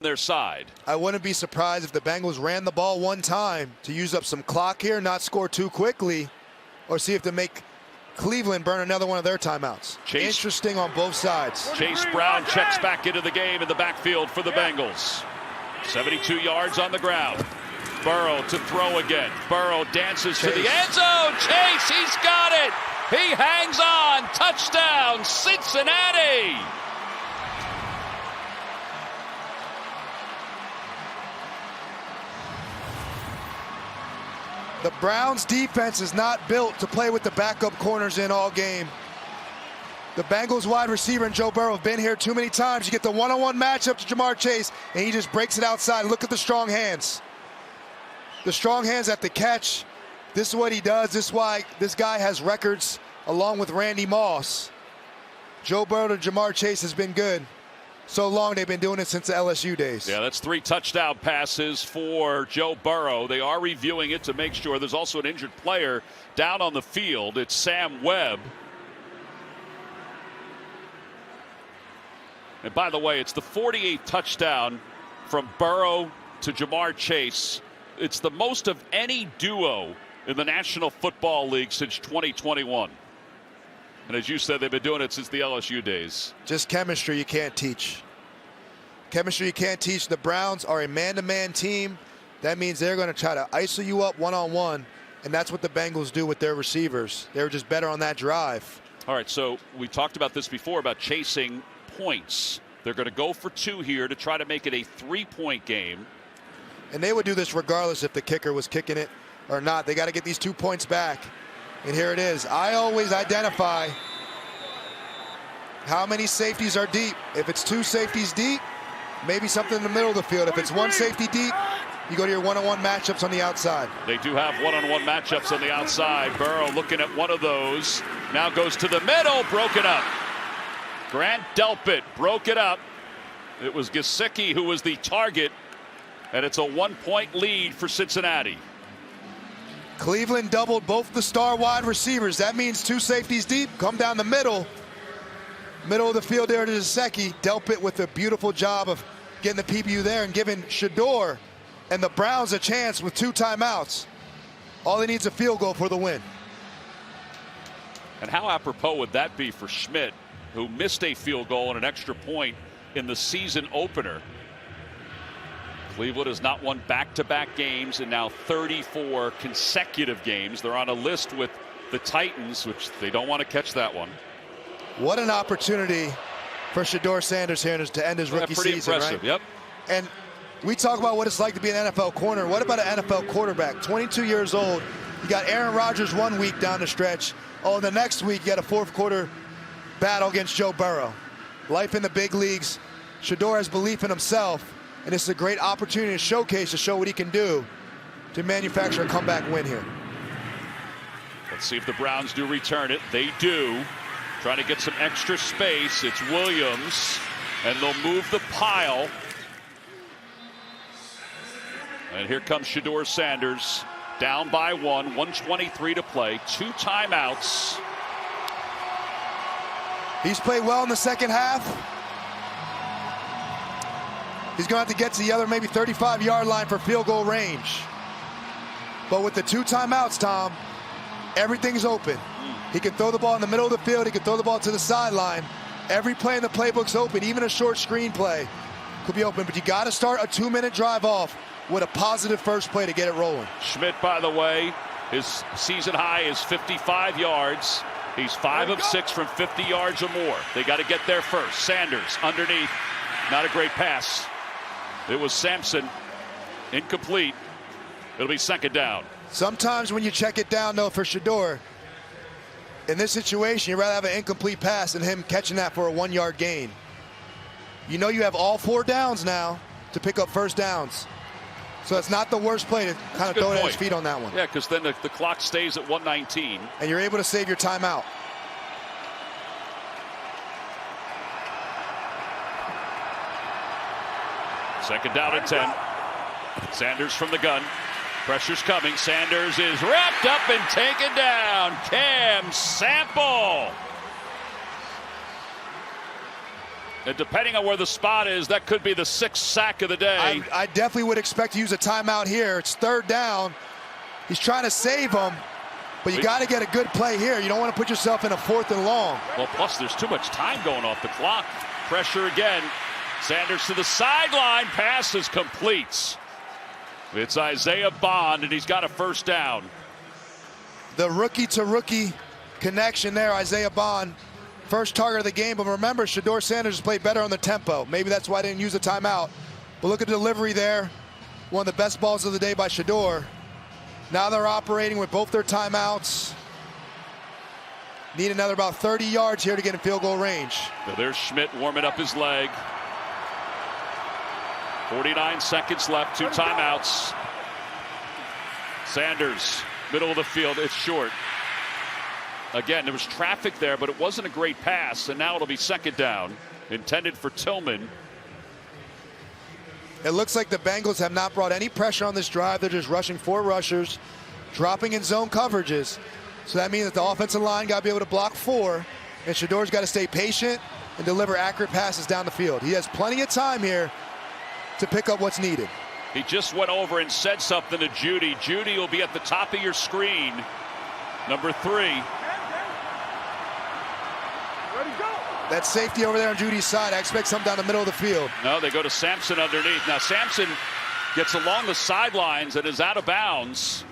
their side. I wouldn't be surprised if the Bengals ran the ball one time to use up some clock here, not score too quickly, or see if they make Cleveland burn another one of their timeouts. Interesting on both sides. Chase Brown checks back into the game in the backfield for the Bengals. 72 yards on the ground. Burrow to throw again. Burrow dances to the end zone. Chase, he's got it. He hangs on. Touchdown, Cincinnati. The Browns defense is not built to play with the backup corners in all game. The Bengals wide receiver and Joe Burrow have been here too many times. You get the one-on-one matchup to Jamar Chase, and he just breaks it outside. Look at the strong hands. The strong hands at the catch. This is what he does. This is why this guy has records along with Randy Moss. Joe Burrow to Jamar Chase has been good. So long they've been doing it since the LSU days. Yeah, that's 3 touchdown passes for Joe Burrow. They are reviewing it to make sure. There's also an injured player down on the field. It's Sam Webb. And by the way, it's the 48th touchdown from Burrow to Jamar Chase. It's the most of any duo in the National Football League since 2021. And as you said, they've been doing it since the LSU days. Just chemistry you can't teach. Chemistry you can't teach. The Browns are a man-to-man team. That means they're going to try to ISO you up one-on-one, and that's what the Bengals do with their receivers. They were just better on that drive. All right, so we talked about this before about chasing points. They're going to go for 2 here to try to make it a 3-point game. And they would do this regardless if the kicker was kicking it or not. They got to get these 2 points back. And here it is. I always identify how many safeties are deep. If it's 2 safeties deep, maybe something in the middle of the field. If it's 1 safety deep, you go to your one-on-one matchups on the outside. They do have one-on-one matchups on the outside. Burrow looking at one of those. Now goes to the middle, broken up. Grant Delpit broke it up. It was Gesicki who was the target, and it's a 1-point lead for Cincinnati. Cleveland doubled both the star wide receivers. That means 2 safeties deep. Come down the middle. Middle of the field there to Gesicki. Delpit with a beautiful job of getting the PBU there and giving Shador and the Browns a chance with 2 timeouts. All they need is a field goal for the win. And how apropos would that be for Schmidt, who missed a field goal and an extra point in the season opener? Cleveland has not won back-to-back games in now 34 consecutive games. They're on a list with the Titans, which they don't want to catch that one. What an opportunity for Shador Sanders here to end his rookie pretty season, impressive, right? Yep. And we talk about what it's like to be an NFL corner. What about an NFL quarterback? 22 years old. You got Aaron Rodgers 1 week down the stretch. Oh, the next week you got a 4th quarter battle against Joe Burrow. Life in the big leagues. Shador has belief in himself. And it's a great opportunity to showcase, to show what he can do to manufacture a comeback win here. Let's see if the Browns do return it. They do. Trying to get some extra space. It's Williams. And they'll move the pile. And here comes Shador Sanders. Down by 1. 1:23 to play. 2 timeouts. He's played well in the second half. He's going to have to get to the other maybe 35-yard line for field goal range. But with the 2 timeouts, Tom, everything's open. He can throw the ball in the middle of the field. He can throw the ball to the sideline. Every play in the playbook's open. Even a short screen play could be open. But you got to start a 2-minute drive off with a positive first play to get it rolling. Schmidt, by the way, his season high is 55 yards. He's 5 of 6 from 50 yards or more. They got to get there first. Sanders underneath. Not a great pass. It was Sampson. Incomplete. It'll be 2nd down. Sometimes when you check it down, though, for Shador, in this situation, you'd rather have an incomplete pass than him catching that for a 1-yard gain. You know you have all 4 downs now to pick up first downs. So it's not the worst play to kind of throw it at his feet on that one. Yeah, because then the clock stays at 1:19. And you're able to save your timeout. Second down and 10. Sanders from the gun. Pressure's coming. Sanders is wrapped up and taken down. Cam Sample. And depending on where the spot is, that could be the 6th sack of the day. I definitely would expect to use a timeout here. It's 3rd down. He's trying to save him, but you got to get a good play here. You don't want to put yourself in a 4th and long. Well, plus there's too much time going off the clock. Pressure again. Sanders to the sideline. Pass is complete. It's Isaiah Bond, and he's got a 1st down. The rookie-to-rookie connection there, Isaiah Bond. First target of the game, but remember, Shedeur Sanders has played better on the tempo. Maybe that's why I didn't use a timeout. But look at the delivery there. One of the best balls of the day by Shedeur. Now they're operating with both their timeouts. Need another about 30 yards here to get in field goal range. So there's Schmidt warming up his leg. 49 seconds left, 2 timeouts. Sanders, middle of the field, it's short. Again, there was traffic there, but it wasn't a great pass, and now it'll be 2nd down, intended for Tillman. It looks like the Bengals have not brought any pressure on this drive. They're just rushing 4 rushers, dropping in zone coverages. So that means that the offensive line got to be able to block 4, and Shedeur's got to stay patient and deliver accurate passes down the field. He has plenty of time here to pick up what's needed. He just went over and said something to Judy. Judy will be at the top of your screen. Number 3. That safety over there on Judy's side, I expect something down the middle of the field. No, they go to Sampson underneath. Now Sampson gets along the sidelines and is out of bounds.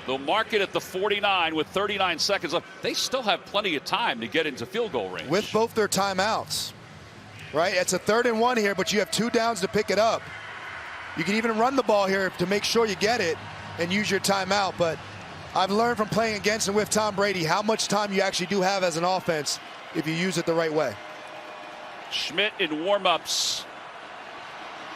They'll mark it at the 49 with 39 seconds left. They still have plenty of time to get into field goal range. With both their timeouts, right? It's a 3rd and 1 here, but you have 2 downs to pick it up. You can even run the ball here to make sure you get it and use your timeout, but I've learned from playing against and with Tom Brady how much time you actually do have as an offense if you use it the right way. Schmidt in warm-ups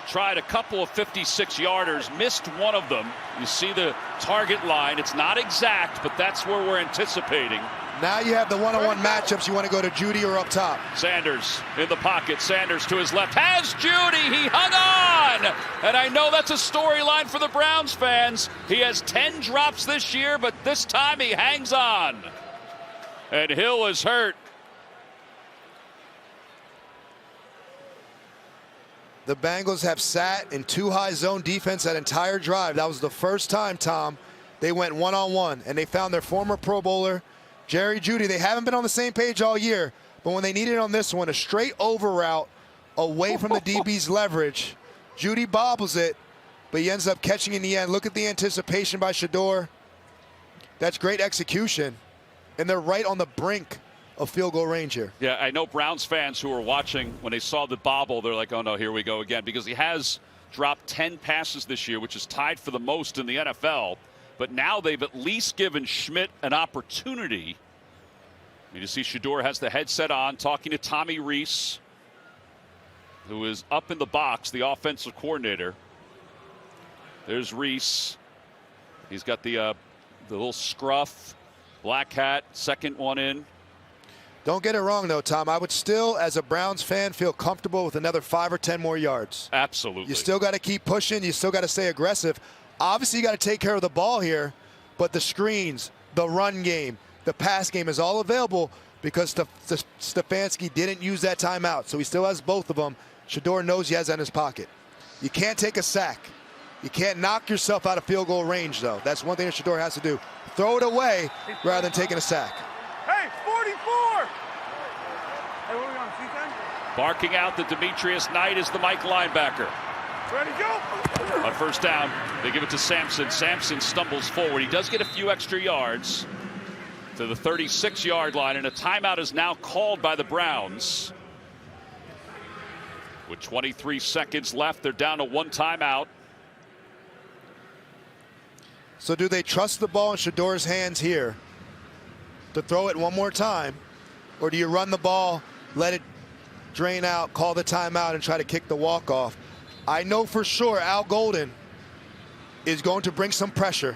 tried a couple of 56-yarders, missed one of them. You see the target line. It's not exact, but that's where we're anticipating. Now you have the one-on-one matchups. You want to go to Judy or up top. Sanders in the pocket. Sanders to his left. Has Judy. He hung on. And I know that's a storyline for the Browns fans. He has 10 drops this year, but this time he hangs on. And Hill is hurt. The Bengals have sat in 2 high zone defense that entire drive. That was the first time, Tom, they went one-on-one, and they found their former Pro Bowler, Jerry Judy. They haven't been on the same page all year, but when they needed it on this one, a straight over route away from the DB's leverage. Judy bobbles it, but he ends up catching in the end. Look at the anticipation by Shedeur. That's great execution, and they're right on the brink of field goal range here. Yeah, I know Browns fans who were watching, when they saw the bobble, they're like, oh no, here we go again, because he has dropped 10 passes this year, which is tied for the most in the NFL. But now they've at least given Schmidt an opportunity. You see Shedeur has the headset on, talking to Tommy Rees, who is up in the box, the offensive coordinator. There's Rees. He's got the little scruff, black hat, 2nd one in. Don't get it wrong, though, Tom. I would still, as a Browns fan, feel comfortable with another 5 or 10 more yards. Absolutely. You still got to keep pushing. You still got to stay aggressive. Obviously, you got to take care of the ball here, but the screens, the run game, the pass game is all available because Stefanski didn't use that timeout, so he still has both of them. Shedeur knows he has that in his pocket. You can't take a sack. You can't knock yourself out of field goal range, though. That's one thing that Shedeur has to do. Throw it away rather than taking a sack. Hey, 44! Hey, what are we on, C10? Barking out that Demetrius Knight is the Mike linebacker. Ready, go! On 1st down, they give it to Sampson. Sampson stumbles forward. He does get a few extra yards to the 36-yard line, and a timeout is now called by the Browns. With 23 seconds left, they're down to 1 timeout. So do they trust the ball in Shedeur's hands here to throw it one more time? Or do you run the ball, let it drain out, call the timeout, and try to kick the walk-off? I know for sure Al Golden is going to bring some pressure.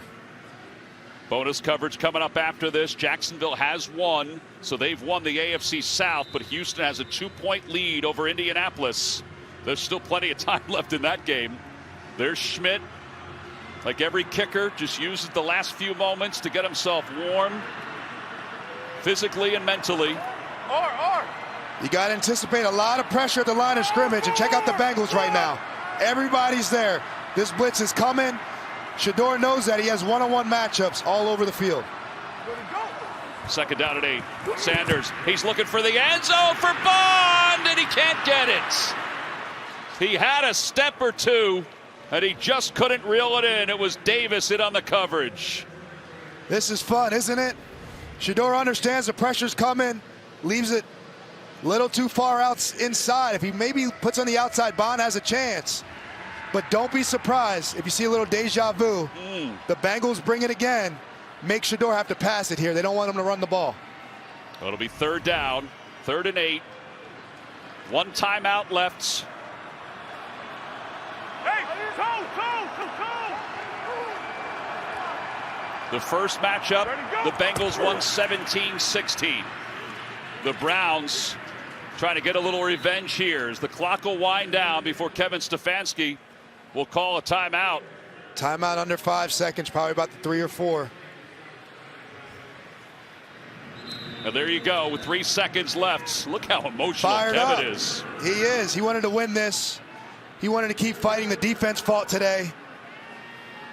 Bonus coverage coming up after this. Jacksonville has won, so they've won the AFC South, but Houston has a 2-point lead over Indianapolis. There's still plenty of time left in that game. There's Schmidt. Like every kicker, just uses the last few moments to get himself warm, physically and mentally. You got to anticipate a lot of pressure at the line of scrimmage, and check out the Bengals right now. Everybody's there. This blitz is coming. Shedeur knows that. He has one-on-one matchups all over the field. Second down and 8. Sanders, he's looking for the end zone for Bond, and he can't get it. He had a step or two, and he just couldn't reel it in. It was Davis in on the coverage. This is fun, isn't it? Shedeur understands the pressure's coming, leaves it a little too far out inside. If he maybe puts on the outside, Bond has a chance. But don't be surprised if you see a little deja vu. The Bengals bring it again. Make Shedeur have to pass it here. They don't want him to run the ball. It'll be third down, 3rd and 8. 1 timeout left. Hey, go. The first matchup, the Bengals won 17-16. The Browns trying to get a little revenge here as the clock will wind down before Kevin Stefanski will call a timeout. Timeout under 5 seconds, probably about the 3 or 4. And there you go with 3 seconds left. Look how emotional Fired Kevin up. is. He is. He wanted to win this. He wanted to keep fighting. The defense fought today.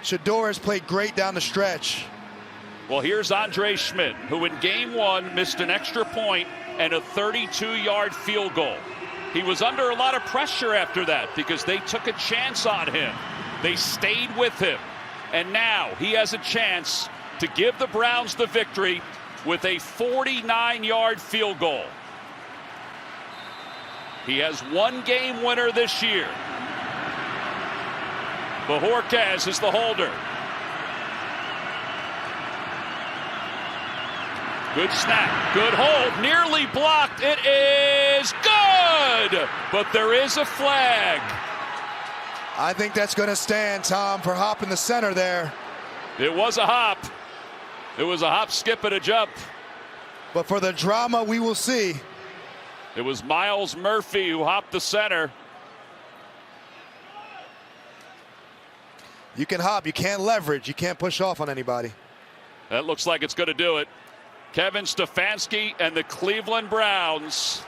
Shedeur has played great down the stretch. Well, here's Andre Schmidt, who in game 1 missed an extra point and a 32-yard field goal. He was under a lot of pressure after that because they took a chance on him. They stayed with him. And now he has a chance to give the Browns the victory with a 49-yard field goal. He has 1 game winner this year. Bojorquez is the holder. Good snap, good hold, nearly blocked. It is good, but there is a flag. I think that's going to stand, Tom, for hopping the center there. It was a hop. It was a hop, skip, and a jump. But for the drama, we will see. It was Miles Murphy who hopped the center. You can hop, you can't leverage, you can't push off on anybody. That looks like it's going to do it. Kevin Stefanski and the Cleveland Browns.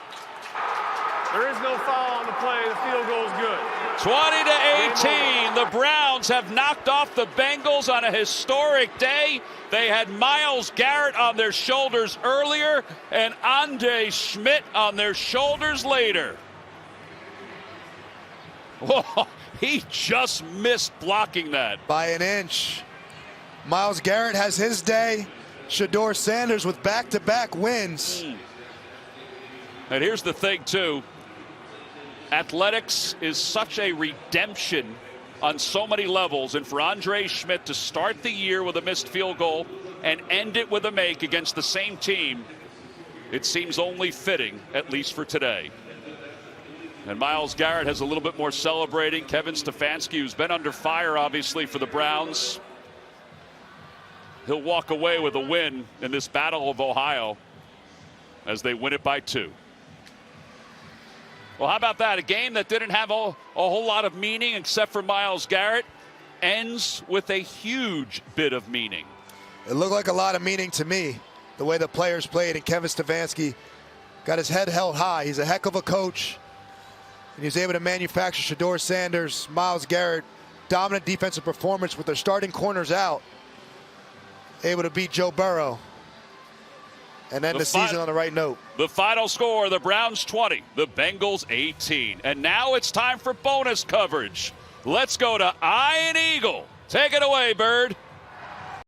There is no foul on the play. The field goal is good. 20-18. The Browns have knocked off the Bengals on a historic day. They had Myles Garrett on their shoulders earlier and Andre Schmidt on their shoulders later. Whoa, he just missed blocking that. By an inch. Myles Garrett has his day. Shedeur Sanders with back-to-back wins. And here's the thing, too. Athletics is such a redemption on so many levels. And for Andre Schmidt to start the year with a missed field goal and end it with a make against the same team, it seems only fitting, at least for today. And Myles Garrett has a little bit more celebrating. Kevin Stefanski, who's been under fire, obviously, for the Browns. He'll walk away with a win in this Battle of Ohio as they win it by 2. Well, how about that? A game that didn't have a whole lot of meaning except for Myles Garrett ends with a huge bit of meaning. It looked like a lot of meaning to me, the way the players played, and Kevin Stefanski got his head held high. He's a heck of a coach, and he was able to manufacture Shedeur Sanders, Myles Garrett, dominant defensive performance with their starting corners out, able to beat Joe Burrow and end the season on the right note. The final score, the Browns 20, the Bengals 18. And now it's time for bonus coverage. Let's go to Ian Eagle. Take it away, Bird.